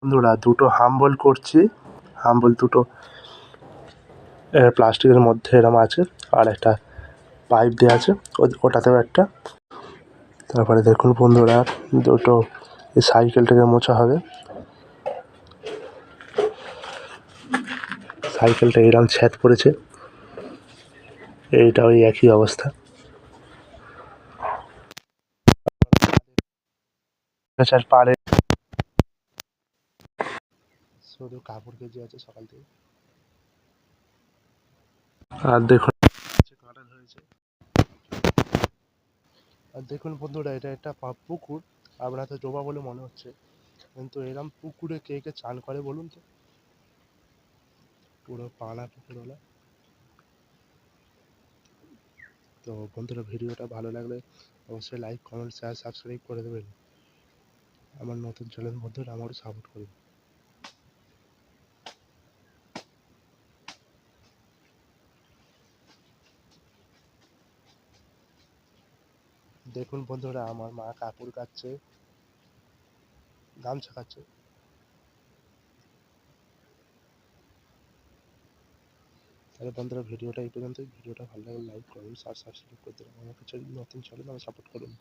বন্ধুরা দুটো হাম্বল করছি, হাম্বল দুটো প্লাস্টিকের মধ্যে এরম আছে, আর একটা পাইপ দেওয়া আছে ওটাতেও একটা। তারপরে দেখুন বন্ধুরা দুটো এই সাইকেলটাকে মোছা হবে। সাইকেলটা এরম ছ্যাদ পড়েছে, এইটা ওই একই অবস্থা। পাড়ে শুধু কাপড় কেজি আছে সকাল থেকে। আর দেখুন কাঁঠাল হয়েছে। আর দেখুন বন্ধুরা এটা একটা পুকুর, আপনার তো ডোবা বলে মনে হচ্ছে, কিন্তু এরম পুকুরে কে কে চান করে বলুন তো? পুরো পানা পুকুর হলো। তো বন্ধুরা ভিডিওটা ভালো লাগলে অবশ্যই লাইক, কমেন্ট, শেয়ার, সাবস্ক্রাইব করে দেবেন। আমার নতুন চ্যানেল বন্ধুরা আমারও সাপোর্ট করুন। দেখুন বন্ধুরা আমার মা কাপড় কাচ্ছে, গামছা কাচ্ছে। তাহলে বন্ধুরা ভিডিওটা এই পর্যন্তই। ভিডিওটা ভালো লাগলে লাইক, কমেন্ট আর সাবস্ক্রাইব করে দেবেন। আমার কাছে নতুন চ্যানেল, আমার সাপোর্ট করুন।